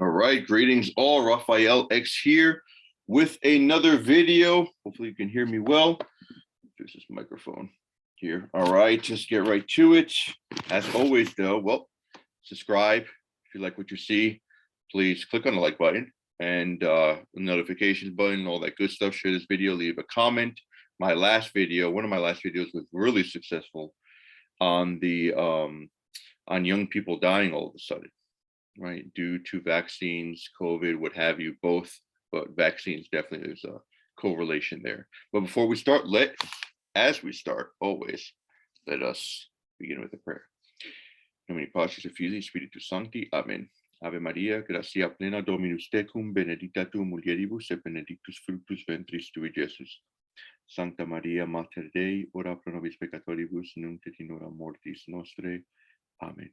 All right, greetings all. Raphael X here with another video. Hopefully you can hear me well. There's this microphone here. All right, just get right to it. As always though, well, subscribe. If you like what you see, please click on the like button and the notifications button, all that good stuff. Share this video, leave a comment. One of my last videos was really successful on the on young people dying all of a sudden, right, due to vaccines, COVID, what have you, both, but vaccines definitely there's a correlation there. But before we start, as we start, always, let us begin with a prayer. Nomine Patris et Filii Spiritus Sancti. Amen. Ave Maria, gratia plena Dominus tecum, benedicta tu mulieribus et benedictus fructus ventris tui, Jesus. Sancta Maria, Mater Dei, ora pro nobis peccatoribus, nunc et in hora mortis nostrae. Amen.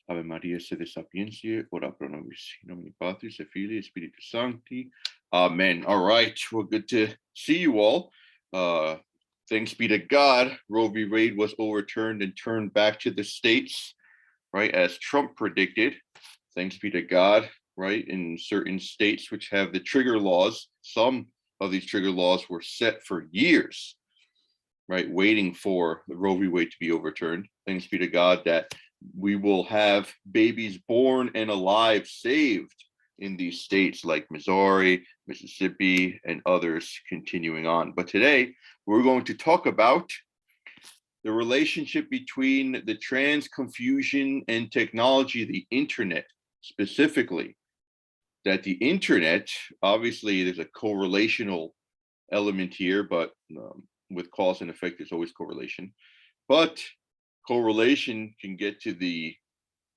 Ave Maria, sede sapientiae, ora pro nobis. In nomine Patris et Filii Spiritus Sancti. Amen. All right, well, good to see you all. Thanks be to God, Roe v. Wade was overturned and turned back to the states, right, as Trump predicted. Thanks be to God, right, in certain states which have the trigger laws. Some of these trigger laws were set for years, right, waiting for the Roe v. Wade to be overturned. Thanks be to God that we will have babies born and alive saved in these states like Missouri, Mississippi, and others continuing on. But today, we're going to talk about the relationship between the trans confusion and technology, the internet specifically. That the internet, obviously, there's a correlational element here, but with cause and effect, there's always correlation. But correlation can get to the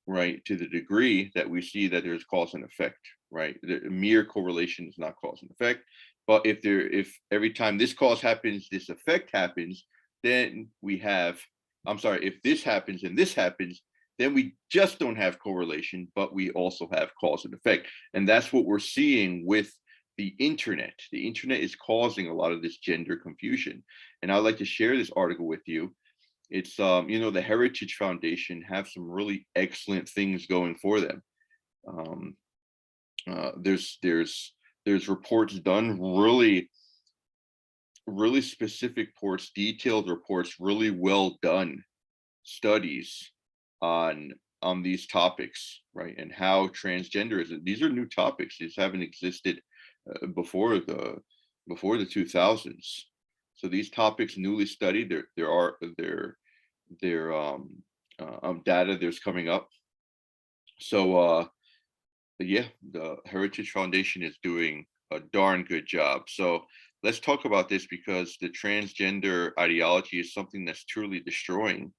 degree that we see that there's cause and effect, right? The mere correlation is not cause and effect. But if every time this cause happens, this effect happens, then we have, if this happens and this happens, then we just don't have correlation, but we also have cause and effect. And that's what we're seeing with the internet. The internet is causing a lot of this gender confusion. And I'd like to share this article with you. It's, the Heritage Foundation have some really excellent things going for them. There's reports done, really specific reports, detailed reports, really well done studies on these topics, right? And how transgenderism, these are new topics. These haven't existed before the 2000s. So these topics newly studied, there data there's coming up. So yeah, the Heritage Foundation is doing a darn good job. So let's talk about this, because the transgender ideology is something that's truly destroying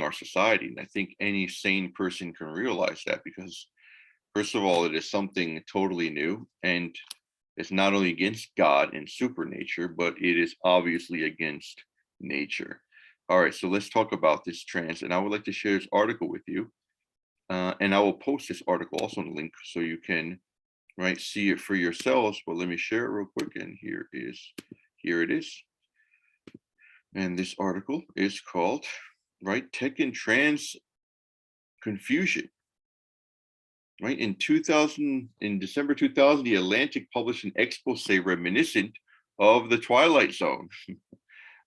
our society. And I think any sane person can realize that, because first of all, it is something totally new, and it's not only against God and supernature, but it is obviously against nature. All right, so let's talk about this trans, and I would like to share this article with you. And I will post this article also in the link so you can, right, see it for yourselves. But let me share it real quick. And here it is. And this article is called, right, Tech and Trans Confusion. Right, in December 2000, The Atlantic published an expose reminiscent of the Twilight Zone.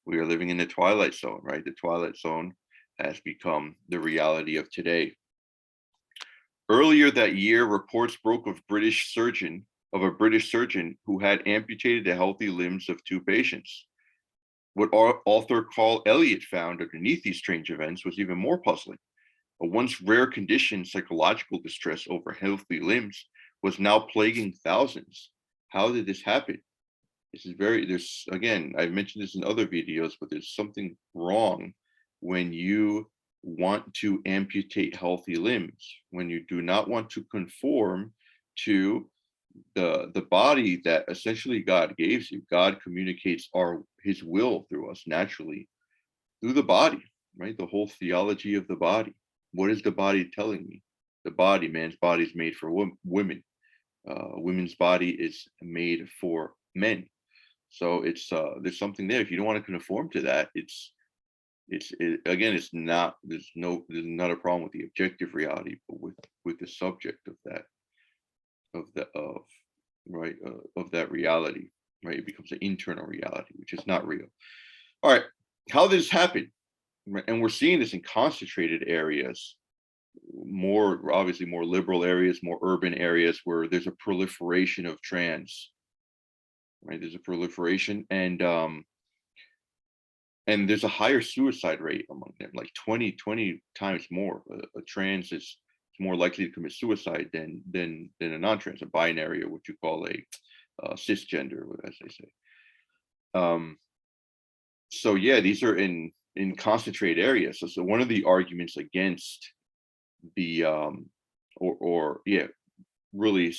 We are living in the Twilight Zone, right? The Twilight Zone has become the reality of today. Earlier that year, reports broke of a British surgeon who had amputated the healthy limbs of two patients. What author Carl Elliott found underneath these strange events was even more puzzling. A once rare condition, psychological distress over healthy limbs, was now plaguing thousands. How did this happen? Again, I've mentioned this in other videos, but there's something wrong when you want to amputate healthy limbs, when you do not want to conform to the body that essentially God gave you. God communicates his will through us naturally through the body, right? The whole theology of the body. What is the body telling me? Man's body is made for women. Women's body is made for men. So there's something there. If you don't want to conform to that, there's not a problem with the objective reality, but with the subject of that, right, of that reality, right? It becomes an internal reality, which is not real. All right, how did this happen? Right, and we're seeing this in concentrated areas, more obviously more liberal areas, more urban areas where there's a proliferation of trans, right? There's a proliferation, and there's a higher suicide rate among them, like 20 times more. A trans is more likely to commit suicide than a non-trans, a binary, or what you call a cisgender, as they say. So yeah, these are in concentrated areas. So one of the arguments against the or yeah, really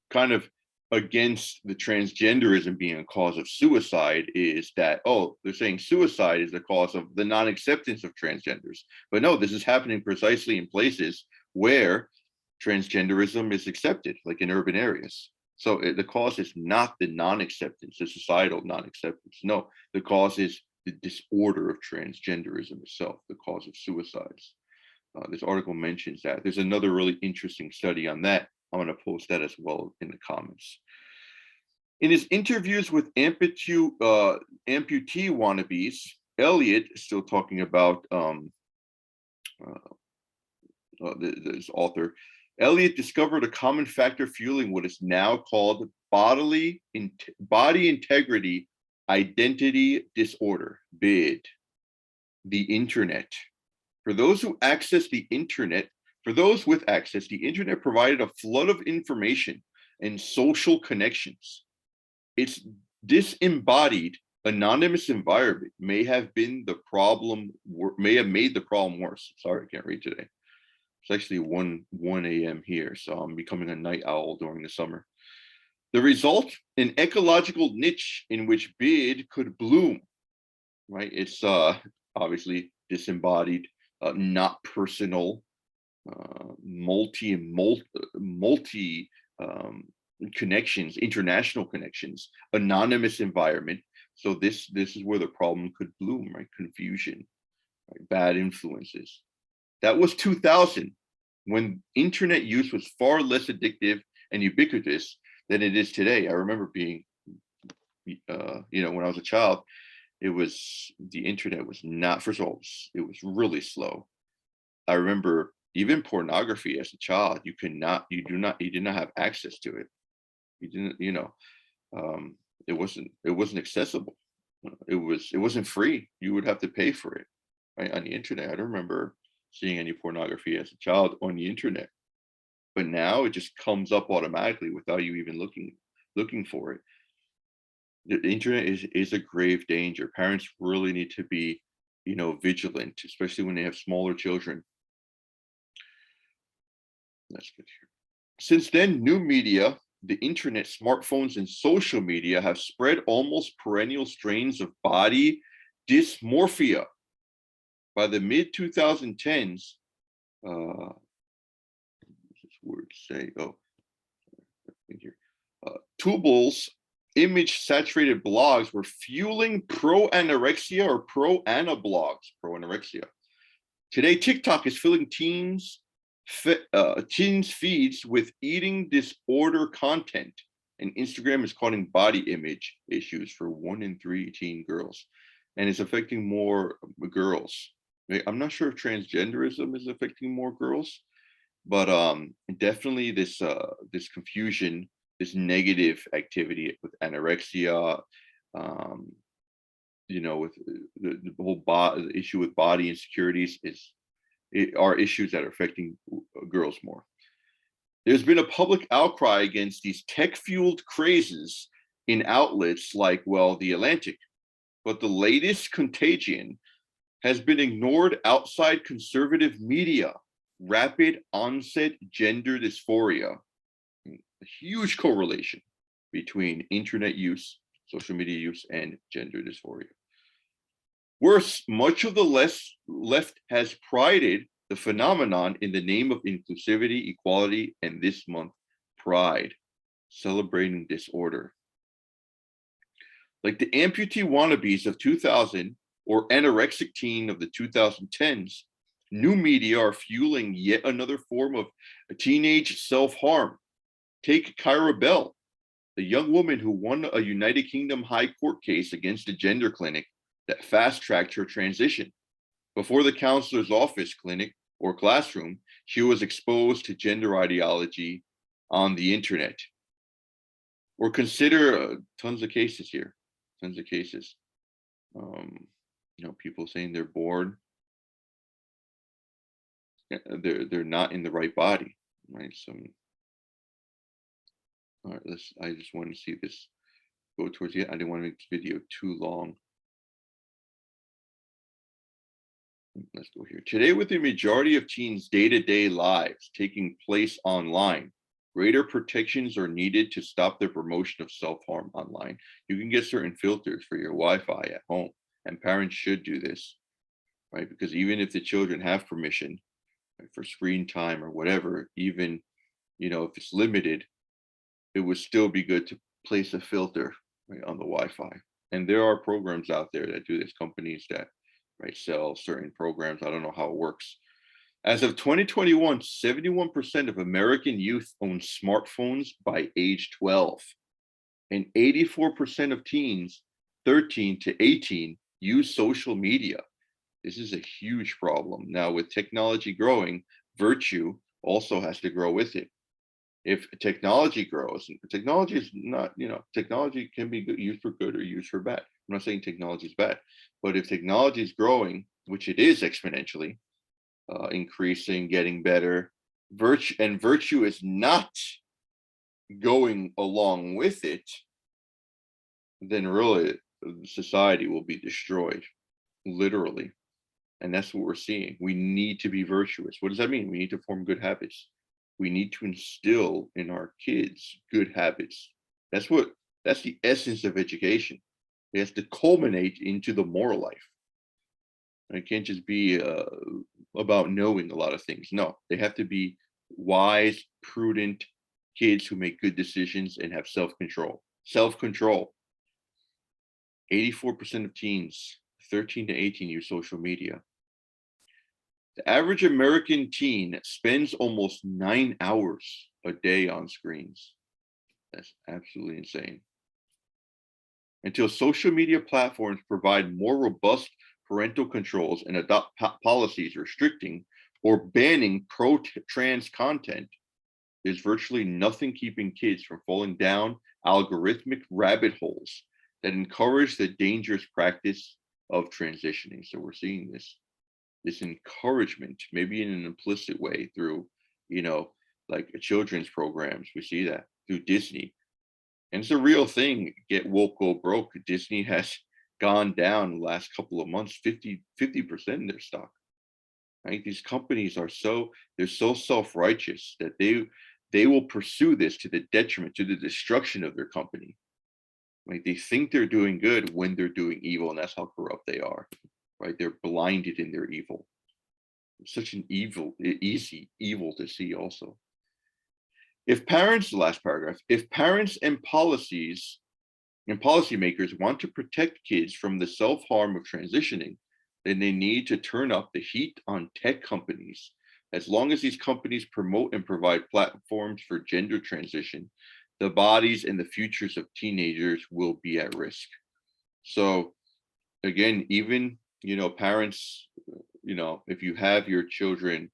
kind of against the transgenderism being a cause of suicide is that, oh, they're saying suicide is the cause of the non-acceptance of transgenders. But no, this is happening precisely in places where transgenderism is accepted, like in urban areas. So the cause is not the non-acceptance, the societal non-acceptance. No, the cause is the disorder of transgenderism itself, the cause of suicides. This article mentions that. There's another really interesting study on that. I'm going to post that as well in the comments. In his interviews with amputee wannabes, Elliot, still talking about this author, Elliot discovered a common factor fueling what is now called body integrity identity disorder, BID, the internet. For those with access, the internet provided a flood of information and social connections. Its disembodied, anonymous environment may have made the problem worse. Sorry, I can't read today. It's actually 1 a.m. here, so I'm becoming a night owl during the summer. The result, an ecological niche in which BID could bloom, right? It's obviously disembodied, not personal, multi connections, international connections, anonymous environment. So this is where the problem could bloom, right? Confusion, right? Bad influences. That was 2000, when internet use was far less addictive and ubiquitous than it is today. I remember being, when I was a child, the internet was not, first of all, it was really slow. I remember even pornography as a child, you did not have access to it. You didn't, it wasn't accessible. It wasn't free. You would have to pay for it, right? On the internet. I don't remember seeing any pornography as a child on the internet, but now it just comes up automatically without you even looking for it. The internet is a grave danger. Parents really need to be, vigilant, especially when they have smaller children. Let's get here. Since then, new media, the internet, smartphones, and social media have spread almost perennial strains of body dysmorphia. By the mid-2010s, what's this word say? Oh, here. Tubal's image-saturated blogs were fueling pro-anorexia or pro-ana blogs, pro-anorexia. Today, TikTok is filling teens' feeds with eating disorder content, and Instagram is causing body image issues for 1 in 3 teen girls, and it's affecting more girls. I'm not sure if transgenderism is affecting more girls, but definitely this confusion, this negative activity with anorexia, with the whole issue with body insecurities are issues that are affecting girls more. There's been a public outcry against these tech-fueled crazes in outlets like, The Atlantic, but the latest contagion has been ignored outside conservative media. Rapid onset gender dysphoria. A huge correlation between internet use, social media use, and gender dysphoria. Worse, much of the left has prided the phenomenon in the name of inclusivity, equality, and this month, Pride, celebrating disorder. Like the amputee wannabes of 2000 or anorexic teen of the 2010s, New media are fueling yet another form of teenage self-harm. Take Kyra Bell, the young woman who won a United Kingdom High Court case against a gender clinic that fast-tracked her transition. Before the counselor's office, clinic, or classroom, she was exposed to gender ideology on the internet. Or consider tons of cases here, tons of cases. People saying they're bored, they're not in the right body, right? So, all right, I just want to see this go towards the end. I didn't want to make this video too long. Let's go here. Today, with the majority of teens' day-to-day lives taking place online, greater protections are needed to stop the promotion of self-harm online. You can get certain filters for your Wi-Fi at home, and parents should do this, right? Because even if the children have permission, right, for screen time or whatever, even if it's limited, it would still be good to place a filter, right, on the Wi-Fi. And there are programs out there that do this, companies that, right, sell certain programs. I don't know how it works. As of 2021, 71% of American youth own smartphones by age 12, and 84% of teens 13 to 18 use social media. This is a huge problem. Now, with technology growing, virtue also has to grow with it. If technology grows, technology is not, technology can be used for good or used for bad. I'm not saying technology is bad, but if technology is growing, which it is exponentially, increasing, getting better, virtue is not going along with it, then really society will be destroyed, literally. And that's what we're seeing. We need to be virtuous. What does that mean? We need to form good habits. We need to instill in our kids good habits. That's the essence of education. It has to culminate into the moral life. It can't just be about knowing a lot of things. No, they have to be wise, prudent kids who make good decisions and have self-control. Self-control. 84% of teens 13 to 18 use social media. The average American teen spends almost 9 hours a day on screens. That's absolutely insane. Until social media platforms provide more robust parental controls and adopt policies restricting or banning pro-trans content, there's virtually nothing keeping kids from falling down algorithmic rabbit holes that encourage the dangerous practice of transitioning. So we're seeing this encouragement, maybe in an implicit way through, like children's programs. We see that through Disney. And it's a real thing. Get woke, go broke. Disney has gone down the last couple of months, 50% in their stock. Right? These companies they're so self-righteous that they will pursue this to the detriment, to the destruction of their company. Right? They think they're doing good when they're doing evil, and that's how corrupt they are. Right? They're blinded in their evil. It's such an easy evil to see also. If parents, the last paragraph, if parents and policymakers want to protect kids from the self-harm of transitioning, then they need to turn up the heat on tech companies. As long as these companies promote and provide platforms for gender transition, the bodies and the futures of teenagers will be at risk. So again, even, parents, if you have your children,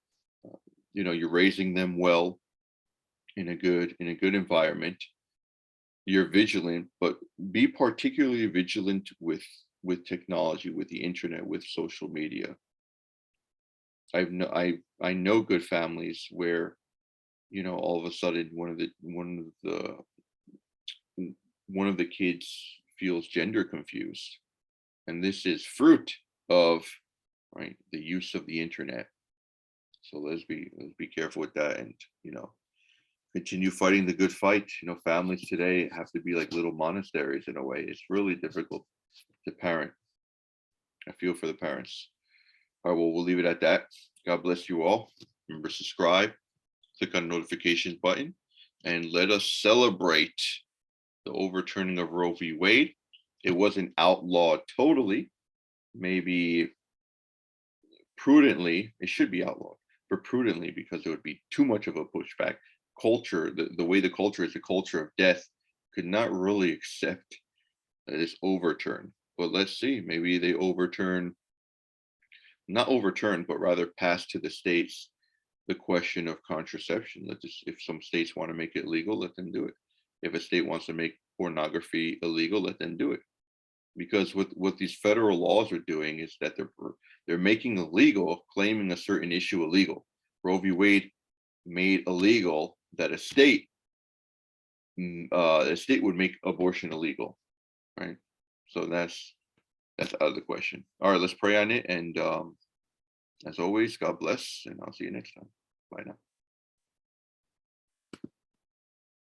you're raising them well in a good environment, you're vigilant, but be particularly vigilant with technology, with the internet, with social media. I know good families where, all of a sudden one of the kids feels gender confused, and this is fruit of, right, the use of the internet. So let's be careful with that, and continue fighting the good fight. Families today have to be like little monasteries in a way. It's really difficult to parent. I feel for the parents. All right, well, we'll leave it at that. God bless you all. Remember, subscribe, click on the notifications button, and let us celebrate the overturning of Roe v. Wade. It wasn't outlawed totally. Maybe prudently, it should be outlawed, but prudently, because it would be too much of a pushback. Culture, the way the culture is a culture of death, could not really accept this overturn. But let's see, maybe they overturn, not overturn, but rather pass to the states the question of contraception. Let us, if some states want to make it legal, let them do it. If a state wants to make pornography illegal, let them do it. Because what these federal laws are doing is that they're making illegal, claiming a certain issue illegal. Roe v. Wade made illegal that a state would make abortion illegal, right? So that's out of the question. All right, let's pray on it, and as always, God bless, and I'll see you next time. Bye now.